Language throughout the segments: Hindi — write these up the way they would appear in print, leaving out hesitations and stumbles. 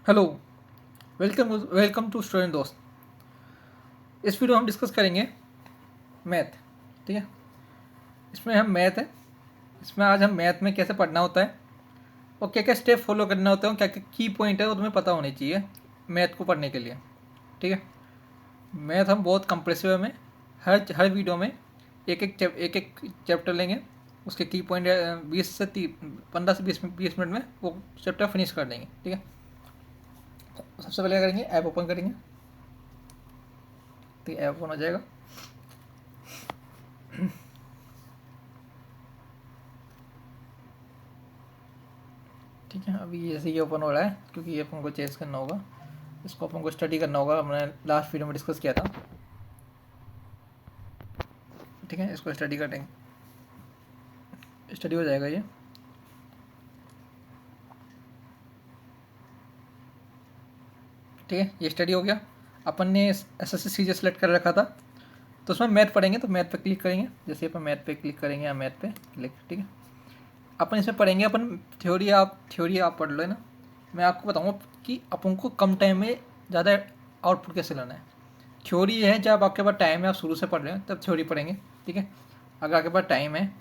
Hello. Welcome welcome to student दोस्त। इस वीडियो हम डिस्कस करेंगे मैथ। ठीक है, इसमें हम मैथ है इसमें आज हम मैथ में कैसे पढ़ना होता है और क्या क्या स्टेप फॉलो करना होता है और क्या क्या की पॉइंट है वो तुम्हें पता होने चाहिए मैथ को पढ़ने के लिए। ठीक है, मैथ हम बहुत कंप्रेसिव में हर वीडियो में एक एक चैप्टर लेंगे, उसके की पॉइंट 15 से 20 मिनट में वो चैप्टर फिनिश कर देंगे। ठीक है, सबसे पहले क्या करेंगे, ऐप ओपन करेंगे। तो ऐप ओपन हो जाएगा। ठीक है, अभी जैसे ये ओपन हो रहा है क्योंकि ये अपन को चेंज करना होगा, इसको अपन को स्टडी करना होगा, हमने लास्ट वीडियो में डिस्कस किया था। ठीक है, इसको स्टडी करेंगे, स्टडी हो जाएगा ये। ठीक है, ये स्टडी हो गया। अपन ने एसएससी सीरीज सेलेक्ट कर रखा था, तो उसमें मैथ पढ़ेंगे, तो मैथ पे क्लिक करेंगे। जैसे अपन मैथ पे क्लिक करेंगे या मैथ पे क्लिक, ठीक है, अपन इसमें पढ़ेंगे। अपन थ्योरी आप पढ़ लो, है ना। मैं आपको बताऊँगा कि अपन को कम टाइम में ज़्यादा आउटपुट कैसे लाना है। थ्योरी है जब आपके पास टाइम है, आप शुरू से पढ़ रहे हो तब थ्योरी पढ़ेंगे। ठीक है, अगर आपके पास टाइम है,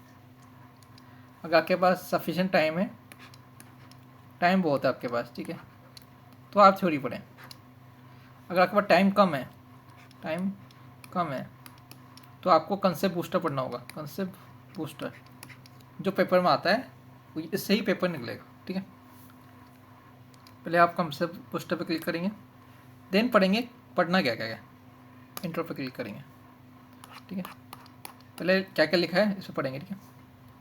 अगर आपके पास सफिशेंट टाइम है, टाइम बहुत है आपके पास, ठीक है, तो आप थ्योरी पढ़ें। अगर आपके पास टाइम कम है तो आपको कंसेप्ट बूस्टर पढ़ना होगा। कंसेप्ट बूस्टर जो पेपर में आता है वो इससे ही पेपर निकलेगा। ठीक है, पहले आप कंसेप्ट बूस्टर पे क्लिक करेंगे, देन पढ़ेंगे पढ़ना क्या क्या है। इंट्रो पे क्लिक करेंगे। ठीक है, पहले क्या क्या लिखा है इसे पढ़ेंगे। ठीक है,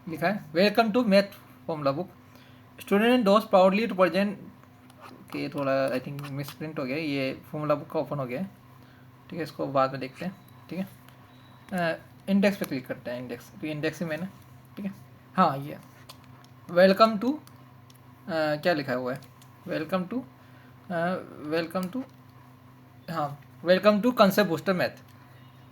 लिखा है welcome to math formula book, student and दोस्त प्राउडली टू प्रेजेंट। कि थोड़ा आई थिंक मिस प्रिंट हो गया, ये फॉर्मूला बुक का ओपन हो गया है। ठीक है, इसको बाद में देखते हैं। ठीक है, इंडेक्स पे क्लिक करते हैं। इंडेक्स तो इंडेक्स ही मैंने, ठीक है, हाँ ये वेलकम टू क्या लिखा हुआ है, वेलकम टू वेलकम टू, हाँ, welcome to concept booster math,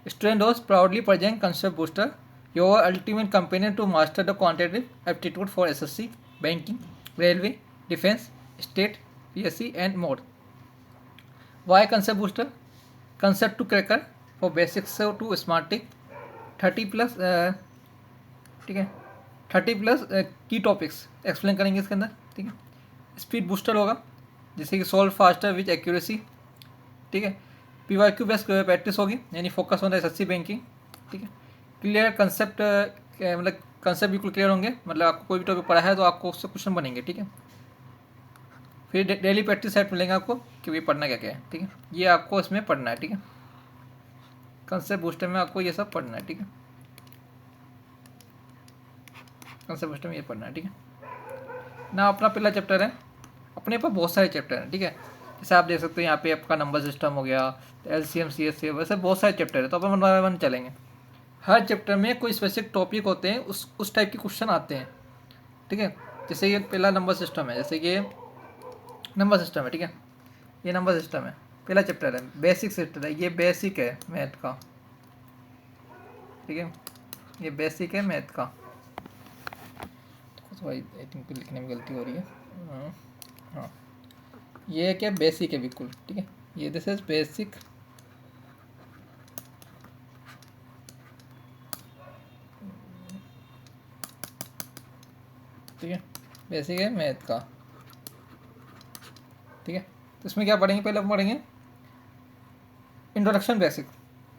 student दोस्त proudly present concept booster, your ultimate companion to master the quantitative aptitude for SSC, banking, railway, defence, state, PSC and more. Why concept booster, concept to cracker for basics to स्मार्टिक, 30+, ठीक है, 30+ की टॉपिक्स एक्सप्लेन करेंगे इसके अंदर। ठीक है, स्पीड बूस्टर होगा जैसे कि सॉल्व फास्टर विथ एक्यूरेसी। ठीक है, पीवाईक्यू बेस्ड प्रैक्टिस होगी, यानी फोकस ऑन एसएससी बैंकिंग। ठीक है, क्लियर कंसेप्ट, मतलब कंसेप्ट बिल्कुल क्लियर होंगे, मतलब आपको कोई भी टॉपिक पढ़ा है तो आपको उससे क्वेश्चन बनेंगे। ठीक है, फिर डेली प्रैक्टिस सेट मिलेंगे आपको कि भाई पढ़ना क्या क्या है। ठीक है, ये आपको इसमें पढ़ना है। ठीक है, कंसेप्ट बूस्टर में आपको ये सब पढ़ना है। ठीक है, कंसेप्ट बूस्टर में ये पढ़ना है। ठीक है ना, अपना पहला चैप्टर है, अपने पास बहुत सारे चैप्टर हैं। ठीक है, जैसे आप देख सकते हो यहाँ पे आपका नंबर सिस्टम हो गया, एलसीएम सीएचसी, वैसे बहुत सारे चैप्टर है, तो अपन वन बाय वन चलेंगे। हर चैप्टर में कोई स्पेसिफिक टॉपिक होते हैं, उस टाइप के क्वेश्चन आते हैं। ठीक है, जैसे ये पहला नंबर सिस्टम है, जैसे कि ये नंबर सिस्टम है। ठीक है, ये नंबर सिस्टम है, पहला चैप्टर है, बेसिक चैप्टर है, ये बेसिक है मैथ का। ठीक है, ये बेसिक है मैथ का, तो आई थिंक लिखने में गलती हो रही है। हाँ, ये है क्या, बेसिक है बिल्कुल। ठीक है, ये दिस इज बेसिक, ठीक है, बेसिक है मैथ का। ठीक है, तो इसमें क्या पढ़ेंगे, पहले हम पढ़ेंगे इंट्रोडक्शन बेसिक।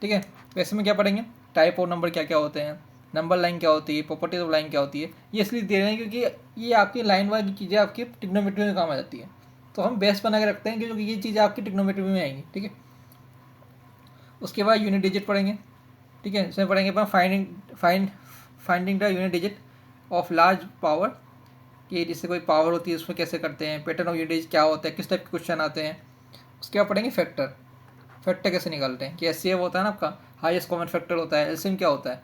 ठीक है, बेसिक में क्या पढ़ेंगे, टाइप और नंबर क्या क्या होते हैं, नंबर लाइन क्या होती है, प्रॉपर्टीज ऑफ लाइन क्या होती है। ये इसलिए दे रहे हैं क्योंकि ये आपकी लाइन वाइज चीज़ें आपकी टिग्नोमेट्री में काम आ जाती है, तो हम बेस बना के रखते हैं क्योंकि ये चीज़ें आपकी टिग्नोमेट्री में आएंगी। ठीक है, उसके बाद यूनिट डिजिट पढ़ेंगे। ठीक है, इसमें पढ़ेंगे अपन finding the unit digit of large power, कि जिससे कोई पावर होती है उसमें कैसे करते हैं, पैटर्न ऑफ यूनिट डिजिट क्या होता है, किस टाइप के क्वेश्चन आते हैं। उसके बाद पढ़ेंगे फैक्टर, फैक्टर कैसे निकालते हैं, कि एचसीएफ होता है ना आपका, हाईएस्ट कॉमन फैक्टर होता है, एलसीएम क्या होता है,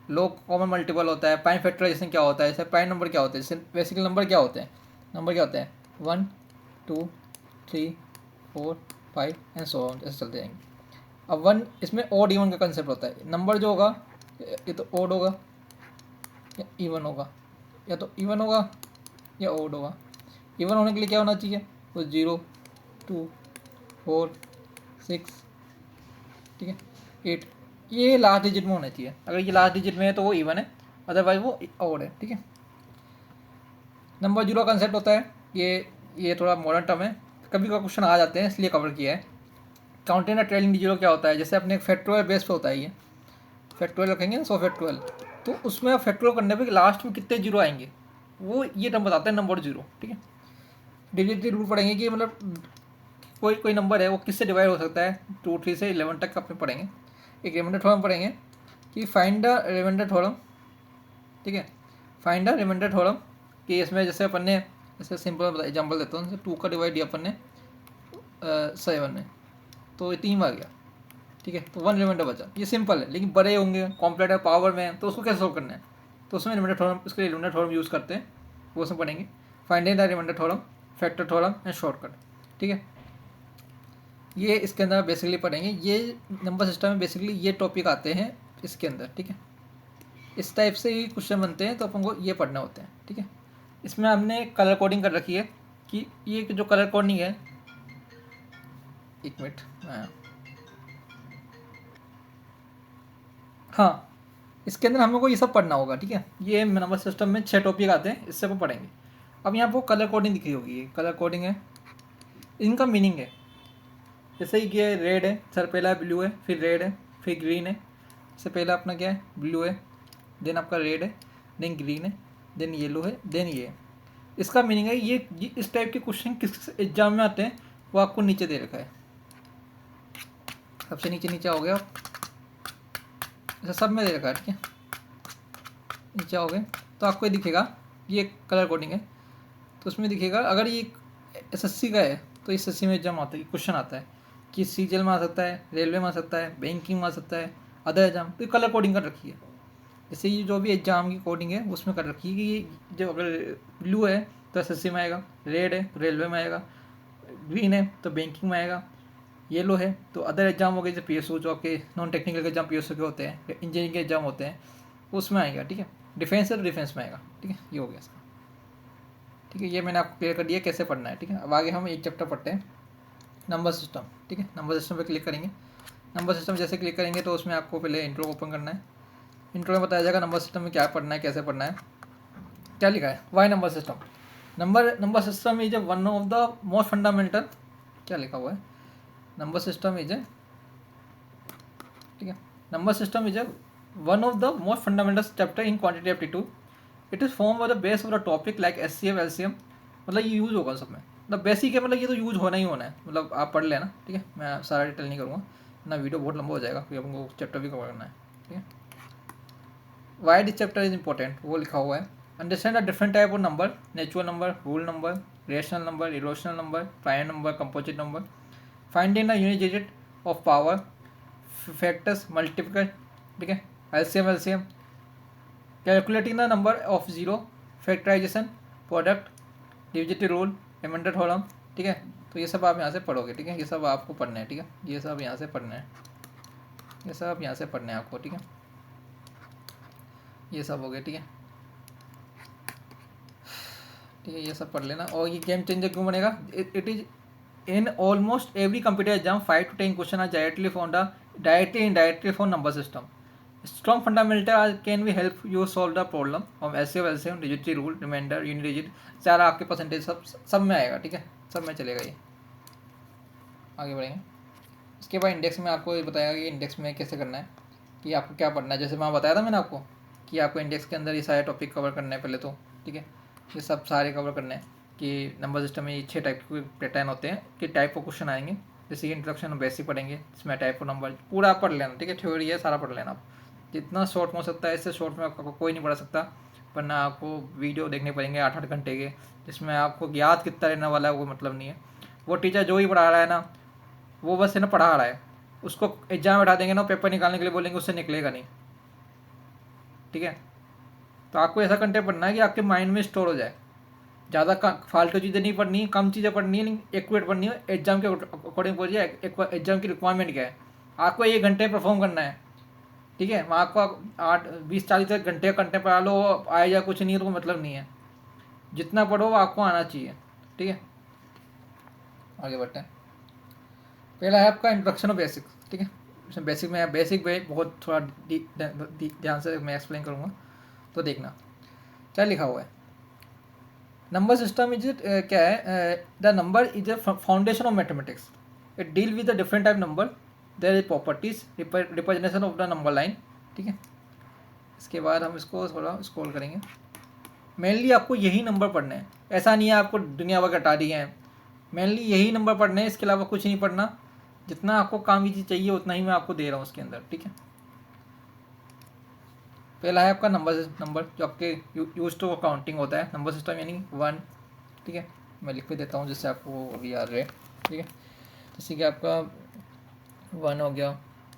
लो कॉमन मल्टीपल होता है, प्राइम फैक्टराइजेशन क्या होता है, जैसे प्राइम नंबर क्या होता है, जैसे बेसिक नंबर क्या होते हैं, नंबर क्या होते हैं 1 2 3 4 5 एंड सो ऑन, ऐसे चलते जाएंगे। अब वन, इसमें ओड इवन का कंसेप्ट होता है, नंबर जो होगा ये तो ओड होगा या इवन होगा, या तो इवन होगा या ओड होगा। इवन होने के लिए क्या होना चाहिए, तो 0 2 4 6, ठीक है, 8। ये लास्ट डिजिट में होना चाहिए, अगर ये लास्ट डिजिट में है तो वो इवन है, अदरवाइज वो ऑड है, ठीक है। नंबर जीरो कंसेप्ट होता है, ये थोड़ा मॉडर्न टर्म है, कभी कभी क्वेश्चन आ जाते हैं इसलिए कवर किया है। काउंटिंग द ट्रेलिंग जीरो क्या होता है, जैसे अपने फैक्टोरियल बेस पे होता है, ये फैक्टोरियल रखेंगे ना, 100 फैक्टोरियल, तो उसमें फैक्टोरियल करने पे लास्ट में कितने जीरो आएंगे वो ये टर्म बताते हैं, नंबर जीरो, ठीक है। डिविजिबिलिटी रूल पढ़ेंगे कि मतलब कोई कोई नंबर है वो किससे डिवाइड हो सकता है, 2 3 से 11 तक अपने पढ़ेंगे। एक रिमाइंडर थ्योरम पढ़ेंगे कि फाइंड द रिमाइंडर थ्योरम, ठीक है, फाइंड द रिमाइंडर थ्योरम, कि इसमें जैसे अपन ने, जैसे सिंपल एग्जांपल देता हूँ, जैसे 2 का डिवाइड दिया अपन ने 7 में, तो ये 3 आ गया, ठीक है, तो 1 रिमाइंडर बचा। ये सिंपल है, लेकिन बड़े होंगे कॉम्प्लेक्स पावर में, तो उसको कैसे सोल्व करना है, तो उसमें रिमाइंडर थ्योरम, उसके लिए रिमाइंडर थ्योरम यूज़ करते हैं, वो उसमें पढ़ेंगे। Finding the remainder theorem, factor theorem and shortcut, ठीक है, ये इसके अंदर बेसिकली पढ़ेंगे। ये नंबर सिस्टम में बेसिकली ये टॉपिक आते हैं इसके अंदर, ठीक है। इस टाइप से ही क्वेश्चन बनते हैं, तो अपन को ये पढ़ना होते हैं, ठीक है। इसमें हमने कलर कोडिंग कर रखी है कि ये जो कलर कोडिंग है, एक मिनट, हाँ, इसके अंदर हम लोग को ये सब पढ़ना होगा, ठीक है। ये नंबर सिस्टम में 6 टॉपिक आते हैं, इससे अपन पढ़ेंगे। अब यहाँ पर कलर कोडिंग दिखी होगी, ये कलर कोडिंग है, इनका मीनिंग है, जैसे ये रेड है, सर पहला ब्लू है, फिर रेड है, फिर ग्रीन है। इससे पहला अपना क्या है, ब्लू है, देन आपका रेड है, देन ग्रीन है, देन येलो है, देन ये है। इसका मीनिंग है ये इस टाइप के क्वेश्चन किस एग्जाम में आते हैं वो आपको नीचे दे रखा है, सबसे नीचे नीचे हो गया, ऐसा सब में दे रखा है, ठीक है। नीचे आओगे तो आपको ये दिखेगा, ये कलर कोडिंग है, तो उसमें दिखेगा अगर ये एसएससी का है तो एसएससी में एग्जाम आता है, क्वेश्चन आता है कि सीजीएल में आ सकता है, रेलवे में आ सकता है, बैंकिंग में आ सकता है, अदर एग्जाम, तो कलर कोडिंग कर रखी है। जैसे ये जो भी एग्जाम की कोडिंग है उसमें कर रखी है कि ये जो अगर ब्लू है तो एसएससी में आएगा, रेड है तो रेलवे में आएगा, ग्रीन है तो बैंकिंग में आएगा, येलो है तो अदर एग्जाम हो गए, जैसे पीएसयू जो आपके नॉन टेक्निकल के एग्जाम पीएसयू के होते हैं, इंजीनियरिंग के एग्जाम होते हैं, उसमें आएगा, ठीक है। डिफेंस है तो डिफेंस में आएगा, ठीक है, ये हो गया इसका, ठीक है। ये मैंने आपको क्लियर कर दिया कैसे पढ़ना है, ठीक है। अब आगे हम एक चैप्टर पढ़ते हैं, नंबर सिस्टम, ठीक है। नंबर सिस्टम पे क्लिक करेंगे, नंबर सिस्टम जैसे क्लिक करेंगे तो उसमें आपको पहले इंट्रो ओपन करना है। इंट्रो में बताया जाएगा नंबर सिस्टम में क्या पढ़ना है, कैसे पढ़ना है। क्या लिखा है, why number system, number system is one of the most fundamental, क्या लिखा हुआ है, नंबर सिस्टम इज ठीक है, number system is one of the most fundamental chapter in quantity aptitude. It is form of the base of the topic like HCF LCM, मतलब ये यूज़ होगा सब में, मतलब बेसिक है, मतलब ये तो यूज़ होना ही होना है, मतलब आप पढ़ लेना, ठीक है। मैं सारा डिटेल नहीं करूँगा ना, वीडियो बहुत लंबा हो जाएगा क्योंकि अपन को चैप्टर भी कवर करना है, ठीक है। Why this chapter is important वो लिखा हुआ है। Understand the different type of number, natural number, whole number, rational number, irrational number, prime number, composite number, finding the unit digit of power, factors, multiplication, ठीक है, LCM, calculating the number of zero, factorization, product, divisibility rule, remainder theorem, ठीक है। तो ये सब आप यहाँ से पढ़ोगे, ठीक है, ये सब आपको पढ़ना है, ठीक है, ये सब यहाँ से पढ़ना है, ये सब यहाँ से पढ़ना है आपको, ठीक है, ये सब हो गया, ठीक है, ठीक है, ये सब पढ़ लेना। और ये गेम चेंजर क्यों बनेगा, it is in almost every computer exam 5 to 10 question are directly from the directly indirectly from number system. Strong fundamental can भी help you solve the problem of LCM, digital rule, remainder, unit digit, सारा आपके परसेंटेज सब में आएगा, ठीक है, सब में चलेगा ये। आगे बढ़ेंगे, इसके बाद इंडेक्स में आपको ये बताया कि इंडेक्स में कैसे करना है, कि आपको क्या पढ़ना है। जैसे मैं बताया था मैंने आपको कि आपको इंडेक्स के अंदर ये सारे टॉपिक कवर करना है पहले तो, ठीक है, ये सब सारे कवर करने हैं कि नंबर सिस्टम में ये 6 टाइप के पैटर्न होते हैं कि टाइप ऑफ क्वेश्चन आएंगे। जैसे कि इंट्रोडक्शन बेसिक पढ़ेंगे, इसमें टाइप ऑफ नंबर पूरा आप पढ़ लेना, ठीक है, थ्योरी है सारा पढ़ लेना आप, जितना शॉर्ट में हो सकता है, इससे शॉर्ट में आपको कोई नहीं पढ़ा सकता, वरना आपको वीडियो देखने पड़ेंगे 8-8 घंटे के, जिसमें आपको याद कितना रहने वाला है वो मतलब नहीं है। वो टीचर जो ही पढ़ा रहा है ना, वो बस है ना पढ़ा रहा है, उसको एग्जाम बैठा देंगे ना, पेपर निकालने के लिए बोलेंगे, उससे निकलेगा नहीं, ठीक है। तो आपको ऐसा कंटेंट पढ़ना है कि आपके माइंड में स्टोर हो जाए, ज़्यादा फालतू चीज़ें नहीं पढ़नी, कम चीज़ें पढ़नी है, लेकिन एक्यूरेट पढ़नी है, एग्जाम के अकॉर्डिंग पढ़िए, एग्जाम की रिक्वायरमेंट क्या है, आपको 1 घंटे परफॉर्म करना है, ठीक है। वहाँ आपको 8-20-40 घंटे कंटेंट पढ़ा लो, आए या कुछ नहीं है तो कोई मतलब नहीं है, जितना पढ़ो वो आपको आना चाहिए, ठीक है। आगे बढ़ते हैं। पहला है आपका इंट्रोडक्शन ऑफ बेसिक, ठीक है। इसमें बेसिक में बहुत थोड़ा ध्यान से मैं एक्सप्लेन करूँगा, तो देखना क्या लिखा हुआ है। नंबर सिस्टम इज क्या है, the number is the foundation of mathematics, it deal with the different type number, there is properties, representation of the number line, ठीक है। इसके बाद हम इसको थोड़ा स्क्रॉल करेंगे। मेनली आपको यही नंबर पढ़ने हैं, ऐसा नहीं है आपको दुनिया भर हटा दिए हैं, मेनली यही नंबर पढ़ने हैं, इसके अलावा कुछ नहीं पढ़ना। जितना आपको काम की चीज़ चाहिए उतना ही मैं आपको दे रहा हूँ उसके अंदर, ठीक है। पहला है आपका नंबर जो आपके यूज टू काउंटिंग होता है, नंबर सिस्टम यानी 1, ठीक है। मैं लिख के देता हूँ जिससे आपको अभी याद रहे, ठीक है। जैसे कि आपका 1 हो गया,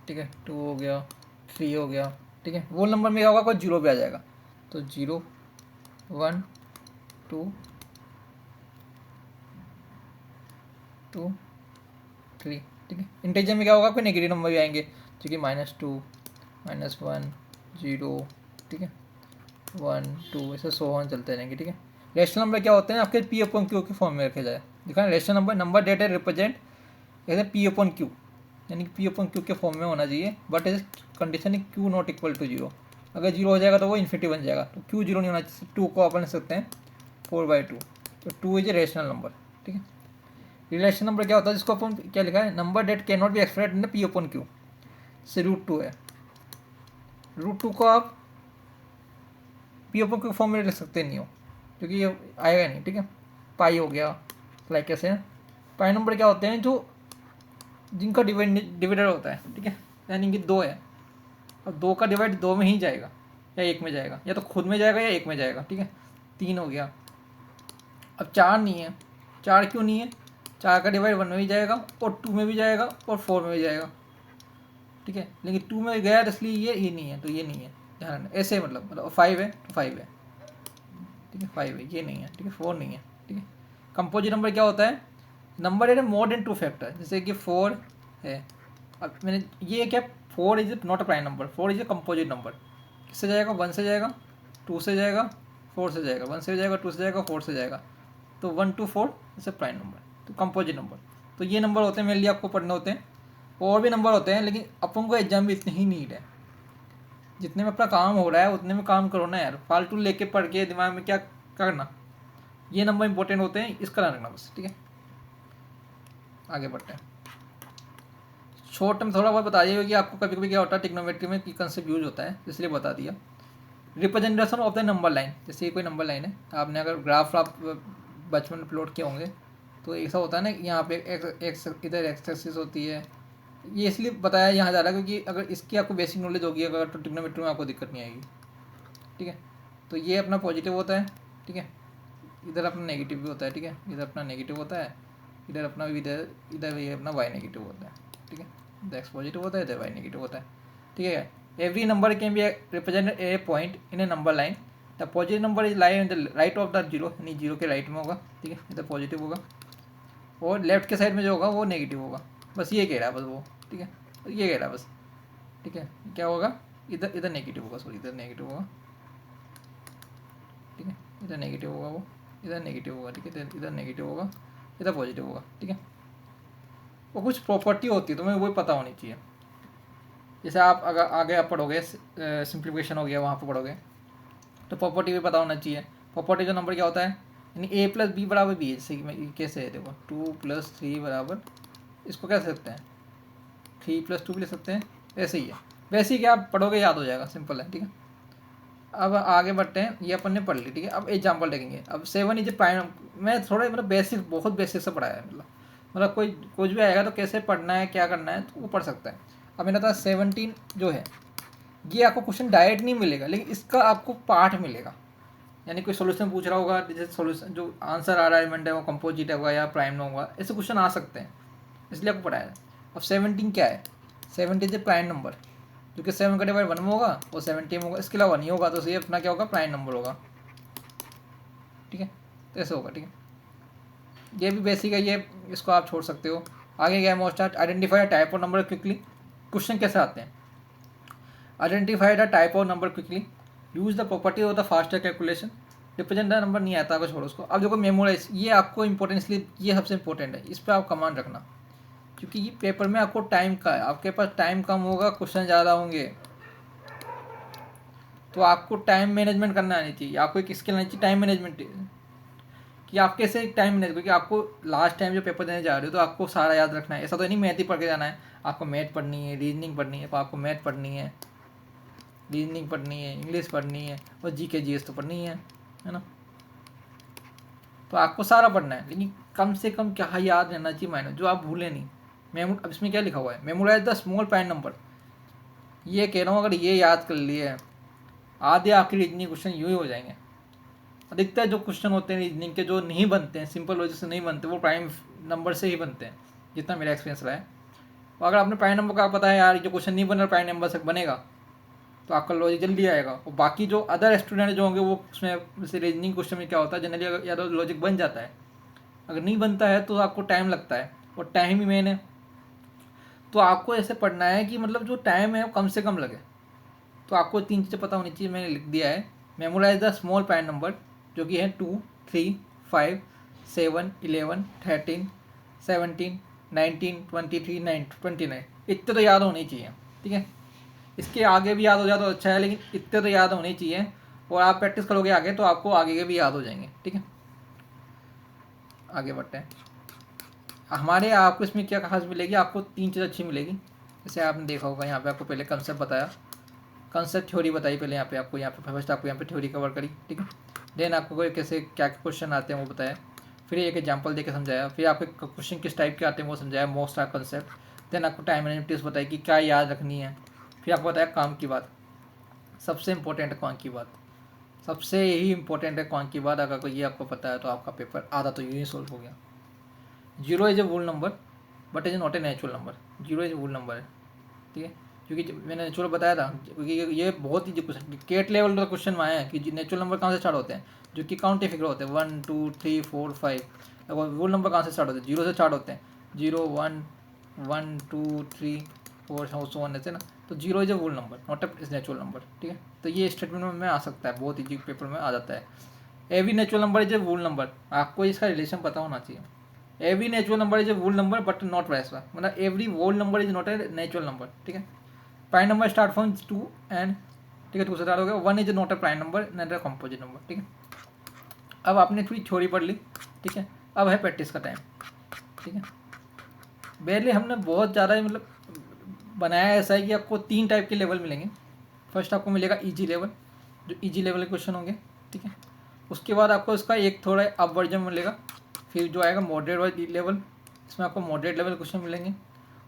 ठीक है, 2 हो गया, 3 हो गया, ठीक है। वो नंबर में क्या होगा, कोई 0 पे आ जाएगा, तो 0 1 2 2 3, ठीक है। इंटीजर में क्या होगा, कोई नेगेटिव नंबर भी आएंगे, जो कि -2 -1 0, ठीक है, 1 2 ऐसे 100 चलते रहेंगे, ठीक है। रेशनल नंबर क्या होते हैं आपके P/Q के फॉर्म में रखे जाए, दिखा रेशनल नंबर डेटा रिप्रेजेंट जैसे P/Q, यानी कि P/Q के फॉर्म में होना चाहिए, but is condition Q not equal to 0। अगर 0 हो जाएगा तो वो इन्फिनिटी बन जाएगा, तो Q 0 नहीं होना चाहिए। 2 को अपन लिख सकते हैं 4/2, तो 2 इज ए रेशनल नंबर, ठीक है। रिलेशन नंबर क्या होता है, जिसको अपन क्या लिखा है, number date can not be express in P/Q से √2 है। √2 को आप P/Q फॉर्म में लिख सकते नहीं हो, क्योंकि ये आएगा नहीं, ठीक है। पाई हो गया, लाइक कैसे हैं पाई नंबर क्या होते हैं, जो जिनका डिवाइडर होता है, ठीक है, यानी कि 2 है, अब 2 का डिवाइड 2 में ही जाएगा या 1 में जाएगा, या तो खुद में जाएगा या 1 में जाएगा, ठीक है। 3 हो गया। अब 4 नहीं है, 4 क्यों नहीं है, 4 का डिवाइड 1 में भी जाएगा और 2 में भी जाएगा और 4 में भी जाएगा, ठीक है। लेकिन 2 में गया इसलिए ये नहीं है, तो ये नहीं है, ध्यान ऐसे मतलब 5 है तो 5 है, ठीक है, 5 है, ये नहीं है, ठीक है, 4 नहीं है, ठीक है। कंपोजिट नंबर क्या होता है, नंबर है मोर देन 2 फैक्टर, जैसे कि 4 है। अब मैंने ये क्या, 4 is not a prime number, 4 is a composite number. किससे जाएगा, 1 से जाएगा, 2 से जाएगा, 4 से जाएगा, 1 से जाएगा, 2 से जाएगा, 4 से जाएगा, तो 1 to 4 is a prime number, तो कंपोजिट नंबर। तो ये नंबर होते हैं मेनली आपको पढ़ने होते हैं, और भी नंबर होते हैं, लेकिन अपन को एग्जाम में इतनी ही नीड है, जितने में अपना काम हो रहा है उतने में काम करो ना यार, फालतू लेके पढ़ के दिमाग में क्या करना। ये नंबर इंपॉर्टेंट होते हैं, इसका रखना बस, ठीक है। आगे बढ़ते हैं। शॉर्ट टर्म थोड़ा बहुत बता दिया कि आपको कभी कभी क्या होता है टिग्नोमेट्री में की कंसेप्ट यूज होता है, इसलिए बता दिया। Representation of the number line, जैसे कोई नंबर लाइन है, आपने अगर ग्राफ आप बचपन में प्लॉट किए होंगे, तो ऐसा होता है ना, यहाँ पे इधर एक्स एक्सिस होती है, ये इसलिए बताया यहाँ जा रहा है क्योंकि अगर इसकी आपको बेसिक नॉलेज होगी अगर, तो टिग्नोमेट्री में आपको दिक्कत नहीं आएगी, ठीक है। तो ये अपना पॉजिटिव होता है, ठीक है, इधर अपना नेगेटिव भी होता है, ठीक है, इधर अपना नेगेटिव होता है, इधर अपना इधर इधर ये अपना वाई नेगेटिव होता है, ठीक है। इधर एक्स पॉजिटिव होता है, इधर वाई नेगेटिव होता है, ठीक है। Every number can be represent a point in A number line, the positive number is lie in the right of the zero, यानी जीरो के राइट में होगा, ठीक है, इधर पॉजिटिव होगा, और लेफ्ट के साइड में जो होगा वो नेगेटिव होगा, बस ये कह रहा है बस वो, ठीक है, ये कह रहा है बस, ठीक है। क्या होगा, इधर इधर नेगेटिव होगा, सॉरी इधर नेगेटिव होगा, ठीक है, इधर नेगेटिव होगा, वो इधर नेगेटिव होगा, ठीक है, इधर नेगेटिव होगा, इधर पॉजिटिव होगा, ठीक है। वो कुछ प्रॉपर्टी होती है, तुम्हें वही पता होनी चाहिए। जैसे आप अगर आगे आप पढ़ोगे, सिंप्लीफिकेशन हो गया वहाँ पर पढ़ोगे, तो प्रॉपर्टी भी पता होना चाहिए। प्रॉपर्टी का नंबर क्या होता है, यानी a प्लस बी बराबर बी है, जैसे कि मैं कैसे है देखो, 2 + 3 बराबर, इसको क्या सकते हैं 3 + 2 भी ले सकते हैं, ऐसे ही है, वैसे ही क्या आप पढ़ोगे याद हो जाएगा, सिंपल है, ठीक है। अब आगे बढ़ते हैं, ये अपन ने पढ़ ली, ठीक है। अब एग्जाम्पल देखेंगे। अब 7 इज प्राइम, मैं थोड़ा मतलब बेसिक, बहुत बेसिक से पढ़ाया है, मतलब कोई कुछ भी आएगा तो कैसे पढ़ना है क्या करना है तो वो पढ़ सकता है। अब मेरा था 17 जो है, ये आपको क्वेश्चन डायरेक्ट नहीं मिलेगा, लेकिन इसका आपको पार्ट मिलेगा, यानी कोई सोल्यूशन पूछ रहा होगा, जैसे सोल्यूशन जो आंसर आ रहा है वो कंपोजिट होगा या प्राइम होगा, ऐसे क्वेश्चन आ सकते हैं, इसलिए आपको पढ़ाया है। अब 17 क्या है, 17 इज प्राइम नंबर, जो कि 7 का डिवाइड 1 में होगा और 17 में होगा, इसके अलावा नहीं होगा, तो ये अपना क्या होगा, प्राइम नंबर होगा, ठीक है, तो ऐसे होगा, ठीक है। ये भी बेसिक है, ये इसको आप छोड़ सकते हो। आगे क्या है, most identify type of number quickly, question कैसे आते हैं, identify the type of number quickly, use the property of the faster calculation, represent number नहीं आता आपको, छोड़ो उसको। अब देखो मेमोराइज, ये आपको इंपॉर्टेंट, इसलिए ये सबसे इंपॉर्टेंट है, इस पर आप कमांड रखना, क्योंकि ये पेपर में आपको टाइम का है, आपके पास टाइम कम होगा, क्वेश्चन ज़्यादा होंगे, तो आपको टाइम मैनेजमेंट करना आनी चाहिए, आपको एक स्किल आनी चाहिए टाइम मैनेजमेंट कि आप कैसे टाइम मैनेज, क्योंकि आपको लास्ट टाइम जो पेपर देने जा रहे हो तो आपको सारा याद रखना है। ऐसा तो नहीं मैथ ही पढ़ के जाना है, आपको मैथ पढ़नी है, रीजनिंग पढ़नी है, तो आपको मैथ पढ़नी है, रीजनिंग पढ़नी है, इंग्लिश पढ़नी है, और जीके जीएस तो पढ़नी है ना। तो आपको सारा पढ़ना है, लेकिन कम से कम क्या याद रहना चाहिए माइनर, जो आप भूलें नहीं। अब इसमें क्या लिखा हुआ है, memorize the small prime number. ये कह रहा हूँ अगर ये याद कर लिए, आधे आपके रीजनिंग क्वेश्चन यूँ ही हो जाएंगे। अधिकतर जो क्वेश्चन होते हैं रीजनिंग के जो नहीं बनते हैं, सिंपल लॉजिक से नहीं बनते, वो प्राइम नंबर से ही बनते हैं, जितना मेरा एक्सपीरियंस रहा है। तो अगर आपने प्राइम नंबर का पता है यार जो क्वेश्चन नहीं बन रहा प्राइम नंबर से बनेगा, तो आपका लॉजिक जल्दी आएगा। और बाकी जो अदर स्टूडेंट जो होंगे वो उसमें, जैसे रीजनिंग क्वेश्चन में क्या होता है जनरली, या तो लॉजिक बन जाता है, अगर नहीं बनता है तो आपको टाइम लगता है, और टाइम ही मेन है। तो आपको ऐसे पढ़ना है कि मतलब जो टाइम है वो कम से कम लगे। तो आपको 3 चीज़ें पता होनी चाहिए, मैंने लिख दिया है। Memorize the small prime number, जो कि है 2, 3, 5, 7, 11, 13, 17, 19, 23, 29, इतने तो याद होने चाहिए, ठीक है। इसके आगे भी याद हो जाए तो अच्छा है, लेकिन इतने तो याद होने चाहिए, और आप प्रैक्टिस करोगे आगे तो आपको आगे के भी याद हो जाएंगे, ठीक है। आगे बढ़ते हैं। हमारे आपको इसमें क्या खास मिलेगी, आपको 3 चीज़ अच्छी मिलेगी। जैसे आपने देखा होगा यहाँ पे आपको पहले कंसेप्ट बताया, कंसेप्ट थ्योरी बताई पहले, यहाँ पे आपको फर्स्ट आपको यहाँ पे थ्योरी कवर करी, ठीक है। देन आपको कोई कैसे क्या क्वेश्चन आते हैं वो बताया, फिर एक एग्जांपल देके समझाया, फिर आपके क्वेश्चन किस टाइप के आते हैं वो समझाया, मोस्ट ऑफ कंसेप्ट। देन आपको टाइम मैनेजमेंट टिप्स बताई कि क्या याद रखनी है, फिर आपको बताया काम की बात, सबसे इंपॉर्टेंट है काम की बात, सबसे ही इंपॉर्टेंट है काम की बात। अगर ये आपको पता है तो आपका पेपर आधा तो यूँ ही सोल्व हो गया। Zero is a whole number but is not a natural number, zero is a whole number है, ठीक है। क्योंकि मैंने नेचुरल बताया था, क्योंकि ये बहुत ही क्वेश्चन केट लेवल का क्वेश्चन में आया है कि नेचुरल नंबर कहाँ से स्टार्ट होते हैं, जो कि काउंटिंग फिगर होते हैं 1 2 3 4 5। वोल नंबर कहाँ से स्टार्ट होते हैं, जीरो से स्टार्ट होते हैं, 0 1 1 2 3 4 सो वन ऐसे ना। तो zero is a whole number not is natural number, ठीक है। तो ये स्टेटमेंट में आ सकता है, बहुत ईजी पेपर में आ जाता है। Every natural number is a whole number, आपको इसका रिलेशन पता होना चाहिए। Every natural number is a whole number but not vice versa, मतलब every whole number is not a natural number, ठीक है। Prime number start from 2 and, ठीक है, 2 से स्टार्ट हो गया। 1 is not a prime number not a composite number, ठीक है। अब आपने थोड़ी थ्योरी पढ़ ली, ठीक है। अब है प्रैक्टिस का टाइम, ठीक है। पहले हमने बहुत ज़्यादा मतलब बनाया ऐसा है कि आपको 3 टाइप के लेवल मिलेंगे। फर्स्ट आपको मिलेगा ईजी लेवल, जो ईजी लेवल के क्वेश्चन होंगे, ठीक है। उसके बाद आपको इसका एक थोड़ा अप वर्जन मिलेगा, फिर जो आएगा मॉडरेट लेवल, इसमें आपको मॉडरेट लेवल क्वेश्चन मिलेंगे।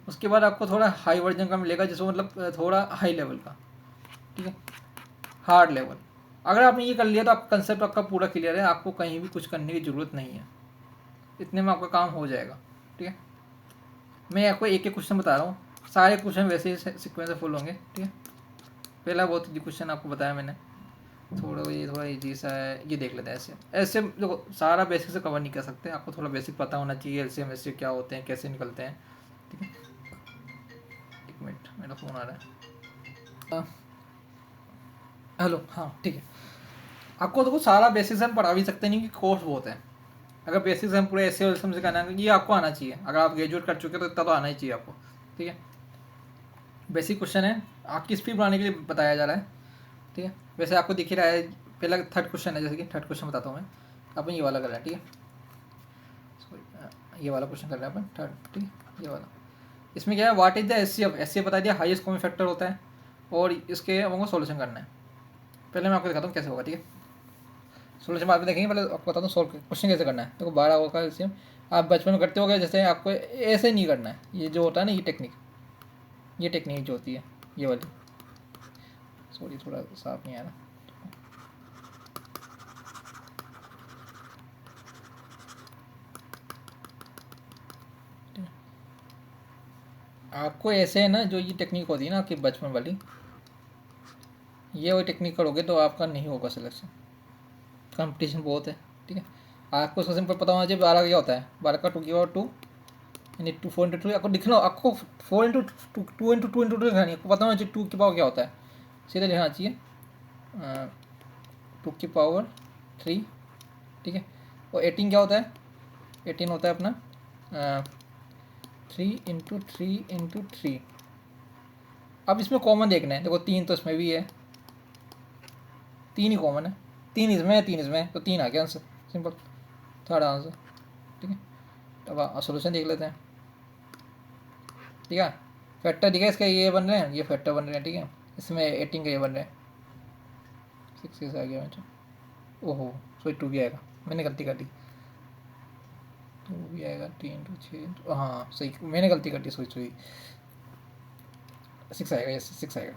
उसके बाद आपको थोड़ा हाई वर्जन का मिलेगा, जिसको मतलब थोड़ा हाई लेवल का, ठीक है, हार्ड लेवल। अगर आपने ये कर लिया तो आपका कंसेप्ट आपका पूरा क्लियर है, आपको कहीं भी कुछ करने की ज़रूरत नहीं है, इतने में आपका काम हो जाएगा, ठीक है। मैं आपको एक एक क्वेश्चन बता रहा हूँ, सारे क्वेश्चन वैसे ही सीक्वेंस से फुल होंगे, ठीक है। पहला बहुत ईजी क्वेश्चन आपको बताया मैंने, थोड़ा ईजी सा है, ये देख लेते हैं। ऐसे ऐसे देखो सारा बेसिक से कवर नहीं कर सकते, आपको थोड़ा बेसिक पता होना चाहिए, एलसीएम एससी क्या होते हैं, कैसे निकलते हैं, ठीक है। एक मिनट मेरा फ़ोन आ रहा है, हेलो, हाँ ठीक है। आपको देखो सारा बेसिक्स हम पढ़ा भी सकते नहीं, क्योंकि कोर्स बहुत है। अगर बेसिक्स हम पूरे ऐसे एलसीएम से करना है, ये आपको आना चाहिए। अगर आप ग्रेजुएट कर चुके तो इतना तो आना ही चाहिए आपको, ठीक है। बेसिक क्वेश्चन है, आपकी स्पीड बढ़ाने के लिए बताया जा रहा है, ठीक है। वैसे आपको दिख ही रहा है, पहला थर्ड क्वेश्चन है, जैसे कि थर्ड क्वेश्चन बताता हूँ मैं। अपन ये वाला कर रहे हैं, ठीक है, ये वाला क्वेश्चन कर रहे हैं अपन थर्ड, ठीक है, ये वाला। इसमें क्या है, what is the HCF, HCF बता दिया, हाईएस्ट कॉमन फैक्टर होता है, और इसके हमको सॉल्यूशन करना है। पहले मैं आपको दिखाता हूँ कैसे होगा, ठीक है। सॉल्यूशन बाद में देखेंगे, पहले आपको बताता हूँ सॉल्व क्वेश्चन कैसे करना है। देखो 12 होगा एलसीएम, आप बचपन में करते हो गए, जैसे आपको ऐसे नहीं करना है, ये जो होता है ना, ये टेक्निक जो होती है ये वाली, सॉरी थोड़ा साफ नहीं आ रहा। आपको ऐसे है ना, जो ये टेक्निक होती है ना आपकी बचपन वाली, ये वही टेक्निक करोगे तो आपका नहीं होगा सिलेक्शन, कंपटीशन बहुत है, ठीक है। आपको उसका सिंपल पता होना चाहिए 12 क्या होता है, 12 का 2 की पावर 2, यानी 2 4 इंटू 2, आपको लिखना, आपको 4 इंटू 2 इंटू 2 इंटू 2 लिखना नहीं, आपको पता होना चाहिए 2 की पावर क्या होता है, सीधे लिखना चाहिए 2 की पावर 3, ठीक है। और 18 क्या होता है, 18 होता है अपना 3 इंटू 3। अब इसमें कॉमन देखना है, देखो 3 तो इसमें भी है, 3 ही कॉमन है, 3 इसमें है 3 इसमें है, तो 3 आ गया आंसर, सिंपल, थर्ड आंसर, ठीक है। अब सोल्यूशन देख लेते हैं, ठीक है। फैक्टर दिखा इसका, ये बन रहे हैं, ये फैक्टर बन रहे हैं, ठीक है। इसमें 18 का ये बन रहे हैं, 6 आ गया मुझे, ओहो सॉरी 2 भी आएगा, मैंने गलती कर दी, 2 भी आएगा, 3 इंटू 6, हाँ सही, मैंने गलती कर दी, सॉरी 6 आएगा, यस 6 आएगा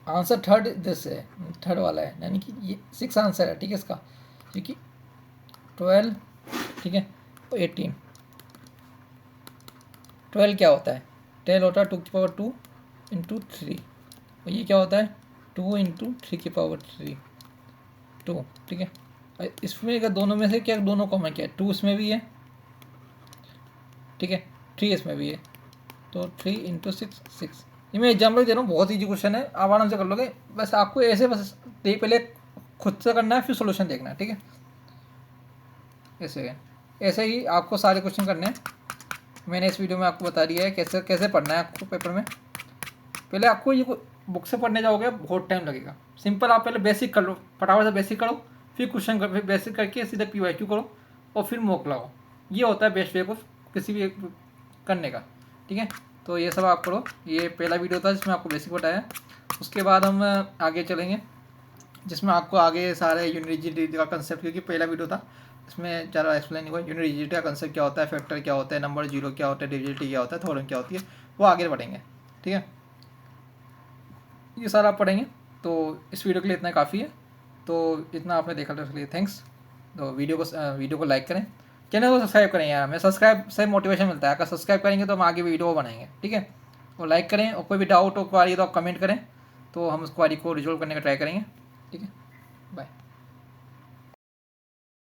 आंसर। थर्ड दिस है, थर्ड वाला है, यानी कि ये 6 आंसर है, ठीक है इसका, क्योंकि 12, ठीक है, और 18, 12 क्या होता है, 12 होता है 2 की पावर 2 इंटू 3, और ये क्या होता है 2 इंटू 3 की पावर 3, 2, ठीक है। इसमें क्या दोनों में से क्या दोनों कॉमन क्या है, 2 इसमें भी है, ठीक है, 3 इसमें भी है, तो 3 इंटू 6, 6। ये मैं एग्जाम्पल दे रहा हूँ, बहुत ईजी क्वेश्चन है, आप आराम से कर लोगे, बस आपको ऐसे बस पहले खुद से करना है, फिर सोल्यूशन देखना है, ठीक है। ऐसे ही आपको सारे क्वेश्चन करने हैं, मैंने इस वीडियो में आपको बता दिया है कैसे कैसे पढ़ना है आपको पेपर में। पहले आपको ये बुक से पढ़ने जाओगे बहुत टाइम लगेगा, सिंपल आप पहले बेसिक कर लो, फटाफट से बेसिक करो, फिर क्वेश्चन कर, फिर बेसिक करके सीधे PYQ करो और फिर मॉक लगाओ, ये होता है बेस्ट वे ऑफ किसी भी करने का, ठीक है। तो ये सब आप करो, ये पहला वीडियो था जिसमें आपको बेसिक बताया, उसके बाद हम आगे चलेंगे जिसमें आपको आगे सारे यूनिट का कंसेप्ट, क्योंकि पहला वीडियो था इसमें ज़्यादा एक्सप्लेन नहीं हुआ, यूनिट का कंसेप्ट क्या होता है, फैक्टर क्या होता है, नंबर जीरो क्या होता है, डिविजिबिलिटी क्या होता है, थ्योरम क्या होती है, वो आगे बढ़ेंगे, ठीक है। ये सारा आप पढ़ेंगे, तो इस वीडियो के लिए इतना काफ़ी है, तो इतना आपने देखा तो उसके लिए थैंक्स। तो वीडियो को लाइक करें, चैनल को सब्सक्राइब करें यार, मैं सब्सक्राइब से मोटिवेशन मिलता है, अगर सब्सक्राइब करेंगे तो हम आगे वीडियो बनाएंगे, ठीक है। और लाइक करें, और कोई भी डाउट हो क्वारी तो आप कमेंट करें, तो हम उस क्वारी को रिजॉल्व करने का ट्राई करेंगे, ठीक है। बाय।